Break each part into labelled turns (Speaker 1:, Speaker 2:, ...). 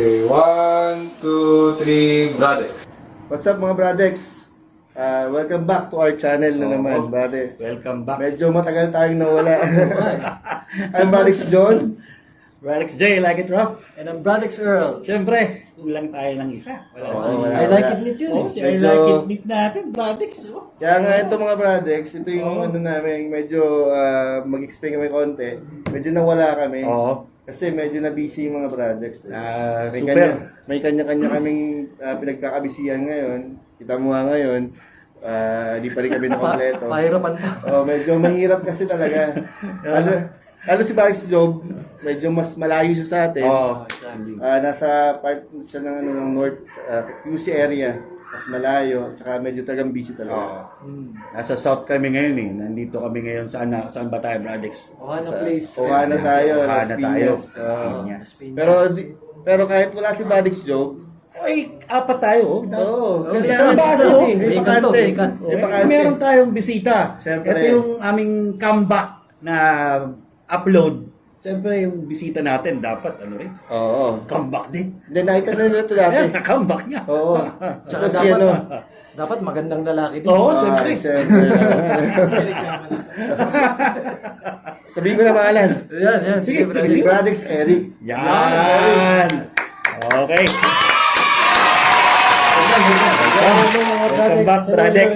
Speaker 1: Okay, 1, 2, 3, Bradex.
Speaker 2: What's up mga Bradex? Welcome back to our channel na naman, Brade.
Speaker 3: Welcome back.
Speaker 2: Medyo matagal tayong nawala. I'm Bradex John.
Speaker 3: Bradex J, like it rough.
Speaker 4: And I'm Bradex Earl.
Speaker 3: Siyempre, kulang tayo ng isa. Wala
Speaker 2: Oo, wala.
Speaker 4: I like it nit yun
Speaker 3: Oh,
Speaker 4: eh.
Speaker 3: si I
Speaker 2: Medyo-
Speaker 3: like it meet natin, Bradex. Oh.
Speaker 2: Kaya nga ito mga Bradex, ito yung ano namin, medyo mag-explain kami konti. Medyo nawala kami.
Speaker 3: Oo.
Speaker 2: Kasi medyo na-busy yung mga Bradex. May
Speaker 3: Super.
Speaker 2: may kanya-kanya kaming pinagkakabisihan ngayon. Kita mo nga ngayon, di pa rin kami nakompleto.
Speaker 4: Pahirapan pa.
Speaker 2: Oh, medyo mahirap kasi talaga. Lalo si Bakis Job, medyo mas malayo siya sa atin.
Speaker 3: Oo.
Speaker 2: Nasa part siya ng, ng North QC area. Mas malayo, tsaka medyo talagang busy talaga.
Speaker 3: Oo. Nasa South kami ngayon eh. Nandito kami ngayon saan ba tayo, Bradex?
Speaker 4: Ohana Place.
Speaker 2: Ohana tayo, Las
Speaker 3: Ohana tayo.
Speaker 2: Piñas.
Speaker 3: Piñas.
Speaker 2: Pero kahit wala si Bakis Job,
Speaker 3: Ay, apat tayo.
Speaker 2: oo,
Speaker 4: Okay,
Speaker 3: isang baso.
Speaker 2: May
Speaker 4: May
Speaker 2: bakante.
Speaker 4: kanto, may kanto.
Speaker 2: May
Speaker 3: Eh,
Speaker 2: bakante.
Speaker 3: meron tayong bisita.
Speaker 2: Siyempre.
Speaker 3: Ito yung aming comeback na upload. Siyempre, yung bisita natin dapat, ano rin,
Speaker 2: Oo.
Speaker 3: comeback din.
Speaker 2: Hindi, nakita na nila ito dati.
Speaker 3: Ayan, comeback niya.
Speaker 2: Oo.
Speaker 4: Tsaka
Speaker 2: Tapos si ano,
Speaker 4: dapat magandang lalaki din.
Speaker 3: Oo,
Speaker 2: siyempre.
Speaker 3: siyempre.
Speaker 2: Sabihin ko na pangalan.
Speaker 4: Yan.
Speaker 3: Sige,
Speaker 4: Bradex.
Speaker 3: sige.
Speaker 2: Bradex Eric.
Speaker 3: Yan! Okay. Welcome back, Bradex.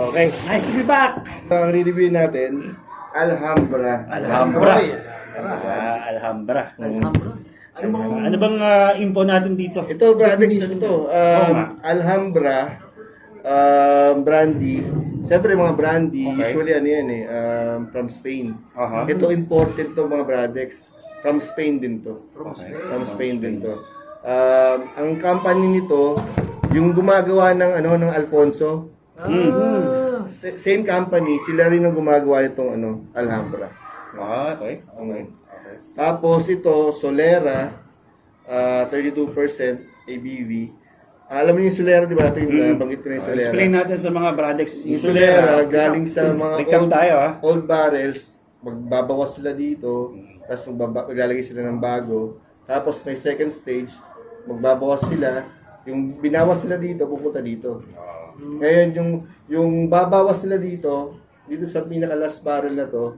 Speaker 3: Okay. Nice to be back.
Speaker 2: Ang re-review natin, Alhambra.
Speaker 3: Alhambra. Alhambra.
Speaker 4: Alhambra. Ano bang
Speaker 3: Ano bang info natin dito?
Speaker 2: Ito, Bradex, ito.
Speaker 3: nga.
Speaker 2: Alhambra, brandy. Siyempre, mga brandy,
Speaker 3: Okay.
Speaker 2: usually ano yan eh, from Spain.
Speaker 3: Aha.
Speaker 2: Ito, imported to mga Bradex. From Spain din to.
Speaker 3: Okay.
Speaker 2: From Spain din to. Ang company nito, yung gumagawa ng ano ng Alfonso, same company, sila rin ang gumagawa nitong ano, Alhambra.
Speaker 3: Okay.
Speaker 2: Okay. Tapos ito, Solera, 32% ABV. Alam mo yung Solera, di ba? Ito yung banggit ko na yung Solera.
Speaker 3: Explain natin sa mga Bradex.
Speaker 2: Yung Solera, galing sa mga
Speaker 3: Recap tayo,
Speaker 2: old barrels, magbabawas sila dito, tapos maglalagay sila ng bago. Tapos may second stage, magbabawas sila, yung binawas sila dito, pupunta dito. Ngayon, yung babawas sila dito sa pinaka-last barrel na to,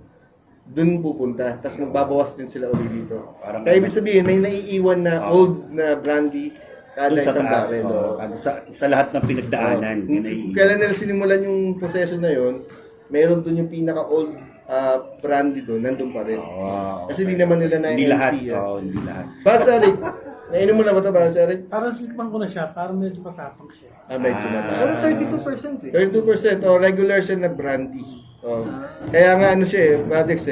Speaker 2: dun pupunta. Tapos magbabawas din sila ulit dito.
Speaker 3: Parang-
Speaker 2: Kaya ibig sabihin, may naiiwan na old na brandy kada
Speaker 3: Dun sa
Speaker 2: isang
Speaker 3: taas.
Speaker 2: barrel.
Speaker 3: Oh,
Speaker 2: oh.
Speaker 3: sa lahat ng pinagdaanan. Yun ay...
Speaker 2: Kailan nila sinimulan yung proseso na yon, meron dun yung pinaka-old brandy doon, nandun pa rin.
Speaker 3: Wow.
Speaker 2: Kasi di naman nila na
Speaker 3: Hindi lahat.
Speaker 2: NLP,
Speaker 3: Hindi lahat.
Speaker 2: Basarik, nainom mo na ba ito, Basarik?
Speaker 5: Parang silikpan ko na siya, parang medyo masapang siya.
Speaker 2: Medyo
Speaker 4: Pero
Speaker 2: mataas.
Speaker 4: 32% eh.
Speaker 2: 32%, regular siya na brandy. Oh. Kaya nga ano siya Bradex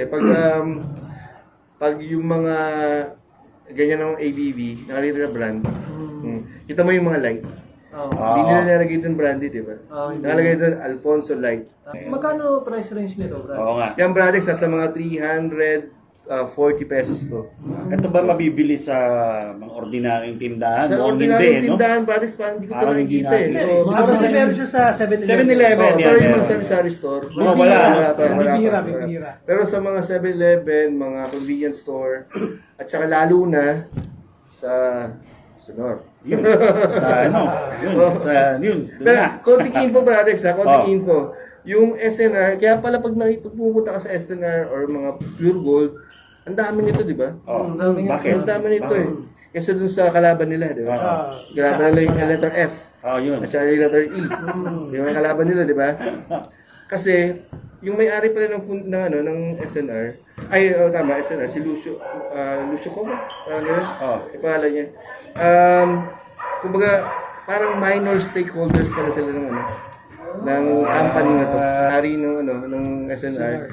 Speaker 2: pag yung mga ganyan ng ABV, nakakita na brand, kita mo yung mga light.
Speaker 4: Oh.
Speaker 2: Hindi nila nalagay doon brandy, di ba?
Speaker 4: Hindi.
Speaker 2: Nakalagay doon Alfonso Light.
Speaker 4: Magkano price range nito, Brad?
Speaker 3: Oo nga.
Speaker 2: Yan Bradex, nasa mga 340 pesos to.
Speaker 3: Ito ba mabibili sa mga ordinaryong tindahan?
Speaker 2: Sa
Speaker 3: Mukhang
Speaker 2: ordinaryong
Speaker 3: hindi, no?
Speaker 2: tindahan, Bradex, parang hindi ko ito
Speaker 3: Parang hindi
Speaker 2: nakikita eh.
Speaker 3: natin.
Speaker 2: So,
Speaker 5: Mga kasi meron siya sa 7-Eleven.
Speaker 3: 7-Eleven.
Speaker 2: pero
Speaker 3: yan,
Speaker 2: yung mga
Speaker 3: yan.
Speaker 2: sari-sari store,
Speaker 3: Mga wala.
Speaker 5: Bibihira,
Speaker 2: wala.
Speaker 5: bibihira.
Speaker 2: Pero sa mga 7-Eleven, mga convenience store, at saka lalo na sa Sonor.
Speaker 3: Yun. Sa ano? Yun. Sa yun. Doon
Speaker 2: Pero,
Speaker 3: na.
Speaker 2: konting info, Bradex, ha? Konting
Speaker 3: Oh.
Speaker 2: info. Yung SNR, kaya pala pag pumunta ka sa SNR or mga pure gold, ang dami nito, di ba?
Speaker 3: Oh.
Speaker 4: Ang dami nga.
Speaker 3: Bakit?
Speaker 2: Ang dami nito eh. Kasi dun sa kalaban nila, di ba? Kalaban nila yung letter F.
Speaker 3: Oh, yun.
Speaker 2: At saka yung letter E. Yung mga kalaban nila, di ba? Kasi, yung may-ari pala ng SNR, tama, SNR, si Lucio ko ba? Parang gano'n?
Speaker 3: Oh.
Speaker 2: Yung pangalan niya. Kumbaga, parang minor stakeholders pala sila ng company na to. Ari ng SNR.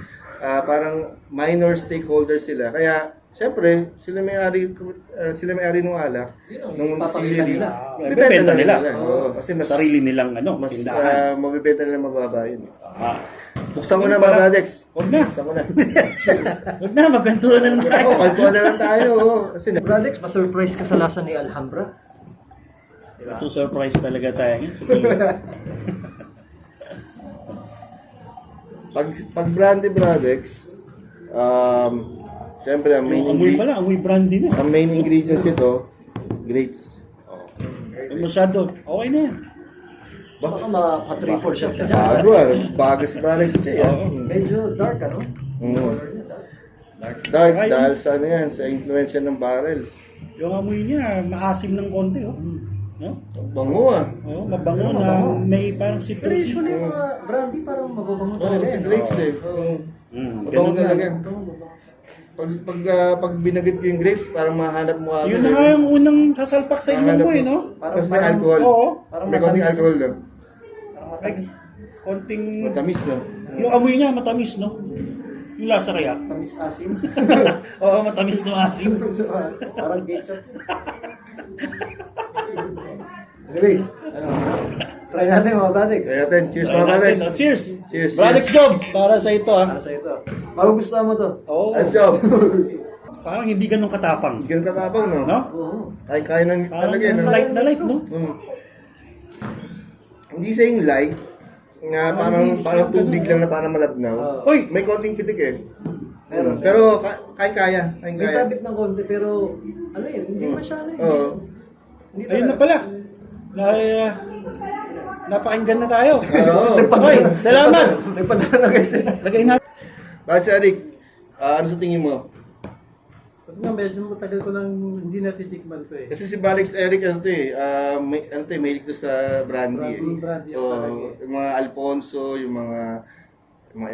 Speaker 2: Parang minor stakeholders sila. Kaya, siyempre, sila may-ari ng alak, ng
Speaker 4: Papakita
Speaker 2: distillery.
Speaker 4: nila.
Speaker 3: Bibenta nila.
Speaker 2: Oo, kasi mas
Speaker 3: Sarili nilang
Speaker 2: mas
Speaker 3: tindahan.
Speaker 2: mabibenta nila mababa yun. Buksan mo
Speaker 3: Yun
Speaker 2: na
Speaker 3: pala.
Speaker 2: mga Bradex.
Speaker 3: Huwag na.
Speaker 2: Buksan mo na.
Speaker 3: Huwag na. Magkantuhan na lang tayo.
Speaker 2: Oo, kalkuhan na lang tayo. Kasi
Speaker 4: Bradex, ma-surprise ka sa lasa ni Alhambra?
Speaker 3: Surprise talaga tayo ngayon. Sige.
Speaker 2: pag brandy Bradex, siyempre ang
Speaker 3: Yung amoy pala. Amoy brandy na.
Speaker 2: main ingredients ito, grapes.
Speaker 3: Yung masyado, okay na yan.
Speaker 4: Baka maka-3-4 shot ka dyan.
Speaker 2: Bago bago si Brother Che.
Speaker 3: Oo.
Speaker 4: Medyo dark, ano?
Speaker 2: Mm.
Speaker 4: Color niya, dark.
Speaker 2: Dark
Speaker 3: Ay,
Speaker 2: dahil sa ano yan, sa influensya ng barrels.
Speaker 3: Yung amoy niya, maasim ng konti, oh. No?
Speaker 2: Bango
Speaker 3: Oh, mabango na may parang
Speaker 4: Pero
Speaker 3: citrus.
Speaker 4: usually yung mga brandy parang mababango
Speaker 2: Oo,
Speaker 4: talaga.
Speaker 2: kasi
Speaker 4: yan.
Speaker 2: grapes eh.
Speaker 3: Mm,
Speaker 2: Mabango
Speaker 3: ganun
Speaker 2: talaga.
Speaker 3: lang.
Speaker 2: Pag binagit ko yung grapes, parang mahanap mo agad.
Speaker 3: Yun na nga yung unang sasalpak sa ilong mo, eh, no?
Speaker 2: Tapos may alcohol.
Speaker 3: Oo.
Speaker 4: Parang
Speaker 2: May konting
Speaker 4: matamis.
Speaker 2: alcohol lang.
Speaker 4: Parang
Speaker 3: Ay,
Speaker 4: matamis.
Speaker 3: konting...
Speaker 2: Matamis no?
Speaker 3: Yung amoy niya, matamis, no? Yung lasa kaya?
Speaker 4: Matamis asim.
Speaker 3: Oo, matamis no asim.
Speaker 4: Parang ketchup. Anyway, ano? Try natin mga Bradex.
Speaker 2: Kaya natin, cheers
Speaker 3: Try
Speaker 2: mga
Speaker 3: natin,
Speaker 2: Alex.
Speaker 3: no? Cheers!
Speaker 2: Cheers,
Speaker 3: Bralex Job! Para sa ito,
Speaker 4: Para
Speaker 3: ah.
Speaker 4: sa ito. Magugustuhan mo to.
Speaker 3: Oo.
Speaker 2: Let's go.
Speaker 3: Parang hindi ganun katapang.
Speaker 2: Ganun katapang no?
Speaker 3: No?
Speaker 4: Oo.
Speaker 2: Kaya ng
Speaker 3: Parang
Speaker 2: talaga no?
Speaker 3: light na light, no?
Speaker 2: Hindi siya yung light nga parang tubig lang na parang malabnaw.
Speaker 3: Uy!
Speaker 2: May konting pitik eh.
Speaker 4: Meron.
Speaker 2: Pero kaya.
Speaker 4: May sabit ng konti pero ano yun, hindi masyado yun.
Speaker 2: Oo.
Speaker 4: Hindi
Speaker 3: Ayun na pala. Napakinggan na tayo.
Speaker 2: Oo.
Speaker 3: Okay, salamat.
Speaker 4: Nagpadala na guys.
Speaker 3: Lagay natin.
Speaker 2: Base Eric, ano sa tingin mo?
Speaker 5: Sabi nga, medyo matagal ko nang hindi natitikman to eh.
Speaker 2: Kasi si Balix Eric may to sa brandy.
Speaker 5: Brandy
Speaker 2: Oo,
Speaker 5: talaga.
Speaker 2: yung mga Alfonso, yung mga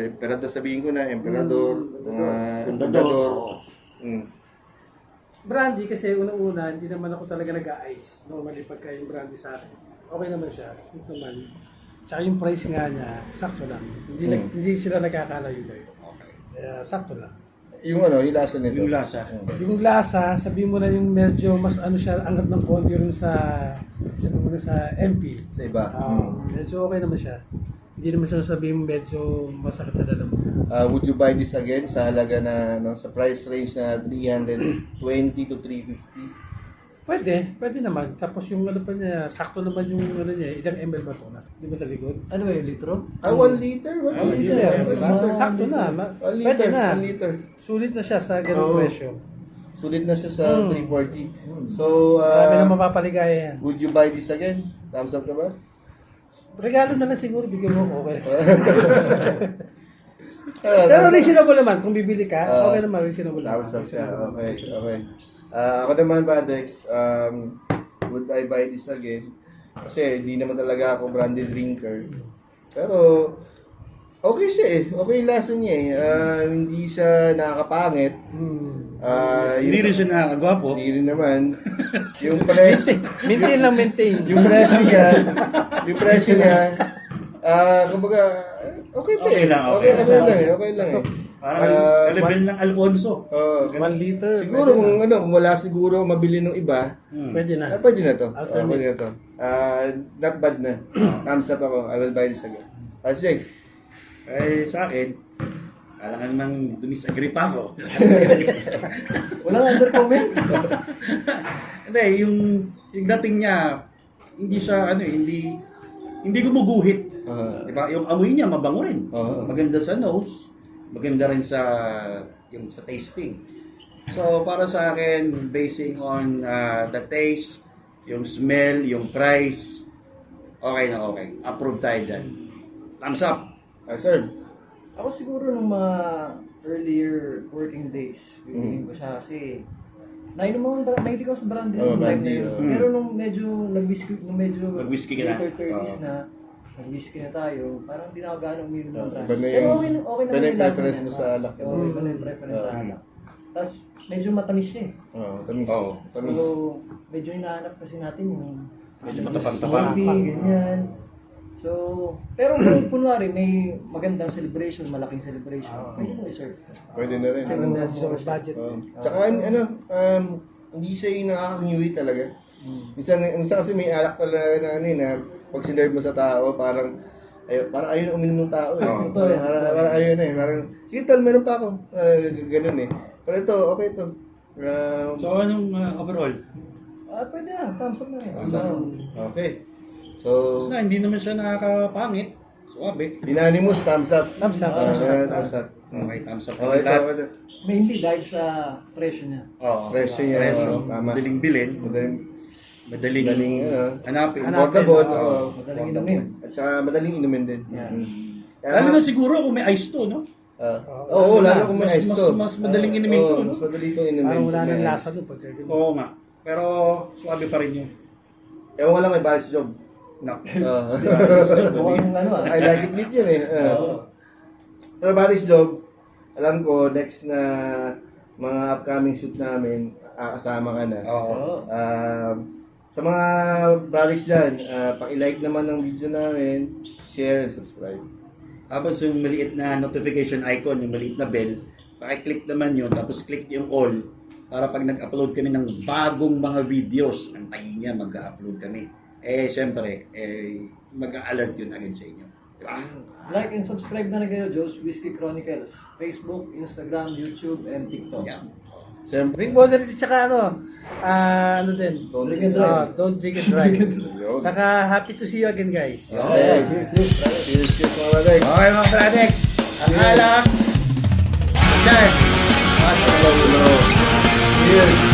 Speaker 2: emperador sabihin ko na, emperador, mga emperador.
Speaker 5: Brandy kasi unang-una, hindi naman ako talaga nag-ice. Normally pagka yung brandy sa akin. Okay naman siya, sweet naman. Tsaka yung price nga niya, sakto lang. Hindi sila nagkakalayo na yun. Kaya sakto lang.
Speaker 2: Yung yung lasa nito.
Speaker 3: Yung lasa.
Speaker 5: Yung lasa, sabihin mo na yung medyo mas ano siya, angat ng konti rin sabihin mo na sa MP.
Speaker 2: Sa iba.
Speaker 5: Medyo okay naman siya. Hindi naman siya sabihin medyo masakit sa lalamunan.
Speaker 2: Would you buy this again sa halaga na sa price range na 320 to 350?
Speaker 5: Pwede naman. Tapos yung ano pa niya, sakto naman yung ano niya, ilang ml ba ito? Di ba sa likod?
Speaker 4: Ano ba yung litro?
Speaker 2: 1 liter? 1 liter.
Speaker 5: Sakto na.
Speaker 2: 1
Speaker 5: Pwede
Speaker 2: liter.
Speaker 5: na.
Speaker 2: 1 liter.
Speaker 5: Sulit na siya sa ganung
Speaker 2: Oo.
Speaker 5: presyo.
Speaker 2: Sulit na siya sa 340. So,
Speaker 5: Marami na mapapaligaya yan.
Speaker 2: would you buy this again? Thumbs up ka ba?
Speaker 5: Regalo na lang siguro, bigyan mo ako. Okay.
Speaker 2: Ah,
Speaker 5: Pero
Speaker 2: thumbs up.
Speaker 5: reasonable naman. Kung bibili ka,
Speaker 2: Ah,
Speaker 5: okay naman. Reasonable naman.
Speaker 2: Thumbs up siya. Okay. Ako naman, Badex, would I buy this again? Kasi hindi naman talaga ako brandy drinker. Pero, okay siya eh. Okay yung lasa niya eh. Hindi siya nakakapangit.
Speaker 3: Hindi rin siya nakakagwapo.
Speaker 2: Hindi rin naman. Yung presyo,
Speaker 5: Maintain lang, maintain.
Speaker 2: yung presyo niya, kumbaga, okay pa
Speaker 3: Okay
Speaker 2: eh.
Speaker 3: lang,
Speaker 2: Okay
Speaker 3: okay.
Speaker 2: lang eh.
Speaker 3: Parang
Speaker 2: Ah,
Speaker 3: kalibel ng Alfonso.
Speaker 2: 1
Speaker 5: liter.
Speaker 2: siguro kung wala siguro mabili ng iba,
Speaker 5: Pwede na.
Speaker 2: pwede na to.
Speaker 5: Alternate.
Speaker 2: Pwede na to. Not bad na. Thumbs up ako. I will buy this again. Jake.
Speaker 3: Eh, sa akin, kailangan nang dumisagree pa ako.
Speaker 4: Walang under comments.
Speaker 3: Hindi, yung dating niya, hindi siya, hindi gumuguhit. Diba? Yung amoy niya, mabango rin. Maganda sa nose, maganda rin sa tasting. So, para sa akin, basing on the taste, yung smell, yung price, okay na okay. Approve tayo dyan. Thumbs up!
Speaker 2: Sir.
Speaker 4: Ako siguro nung mga earlier working days, bibilin ko siya kasi nahilig ako sa brandy.
Speaker 2: Oo,
Speaker 4: nung time
Speaker 2: brandy,
Speaker 4: na yun.
Speaker 2: oo.
Speaker 4: Pero nung medyo
Speaker 3: Nag-whiskey ka na.
Speaker 4: later 30s
Speaker 3: Oo.
Speaker 4: na, nag-whiskey na tayo, parang hindi na ako gaano uminom ng brandy.
Speaker 2: Iba na
Speaker 4: Pero
Speaker 2: yung-
Speaker 4: okay na
Speaker 2: iba na yung
Speaker 4: yung lasa
Speaker 2: preference
Speaker 4: niya.
Speaker 2: mo sa alak.
Speaker 4: Oo, iba na yung preference sa alak. Tapos medyo matamis siya eh.
Speaker 2: Tamis.
Speaker 3: Oo.
Speaker 2: Tamis.
Speaker 4: So, medyo hinahanap kasi natin yung
Speaker 3: Medyo matapang-tapang.
Speaker 4: smoothie, ganyan. So, pero kung kunwari may magandang celebration, malaking celebration, pwede mo i-serve.
Speaker 2: Pwede na rin.
Speaker 4: Kasi
Speaker 5: Ano,
Speaker 4: Maganda
Speaker 5: so,
Speaker 4: siya.
Speaker 5: budget.
Speaker 2: Tsaka hindi siya yung nakaka-newey talaga. Minsan kasi may alak talaga na pag sinerve mo sa tao, parang ayaw uminom ng tao eh.
Speaker 3: Oo.
Speaker 2: Parang ayaw na eh. Parang, sige tol, meron pa ako. Ganun eh. Pero ito, okay ito.
Speaker 3: So, anong overall?
Speaker 4: Pwede na, thumbs up na rin.
Speaker 2: Okay. So,
Speaker 3: Basta hindi naman siya nakakapangit. Suwabe.
Speaker 2: unanimous, thumbs up.
Speaker 5: Thumbs up.
Speaker 2: Thumbs up.
Speaker 3: Okay, thumbs up.
Speaker 2: Okay, ito.
Speaker 4: Mainly dahil sa presyo niya.
Speaker 3: Oo.
Speaker 2: Presyo niya.
Speaker 3: Presyo.
Speaker 2: Tama.
Speaker 3: Biling-bilin. Madaling hanapin.
Speaker 2: affordable,
Speaker 5: Hanapin,
Speaker 2: oo.
Speaker 4: Madaling inumin.
Speaker 2: At saka madaling inumin din.
Speaker 4: Yeah.
Speaker 2: Kaya
Speaker 3: Lalo
Speaker 2: mga-
Speaker 3: na siguro kung may ice to, no?
Speaker 2: Oo, lalo kung may
Speaker 3: Mas,
Speaker 2: ice
Speaker 3: mas,
Speaker 2: to.
Speaker 3: mas madaling inumin to,
Speaker 2: Oo,
Speaker 3: no?
Speaker 2: mas madali itong inumin.
Speaker 5: Parang wala
Speaker 2: kung may
Speaker 5: nang
Speaker 2: ice.
Speaker 5: lasa doon pagka ganun.
Speaker 3: Oo nga. Pero suwabe pa rin yun.
Speaker 2: Ewan ko lang, may Paris job.
Speaker 3: No.
Speaker 4: Mukhang ano
Speaker 2: I like it din yun eh. Pero Paris job, alam ko, next na mga upcoming shoot namin, kasama ka na.
Speaker 3: Oo.
Speaker 2: Sa mga brothers dyan, paki-like naman ng video namin, share and subscribe.
Speaker 3: Tapos yung maliit na notification icon, yung maliit na bell, pakiclick naman yun, tapos click yung all para pag nag-upload kami ng bagong mga videos, antayin niya mag-upload kami. Siyempre, mag-alert yun agad sa inyo. Diba?
Speaker 4: Like and subscribe na rin kayo, Joe's Whiskey Chronicles. Facebook, Instagram, YouTube, and TikTok.
Speaker 3: Yan.
Speaker 2: Siyempre,
Speaker 5: Drink moderately, tsaka ano din.
Speaker 2: don't
Speaker 4: Drink and drive.
Speaker 5: Don't drink and drive.
Speaker 2: Yun.
Speaker 5: Saka happy to see you again, guys.
Speaker 2: Okay. Cheers, mga brothers.
Speaker 3: Okay mga products, ang alak, Char!
Speaker 2: Cheers.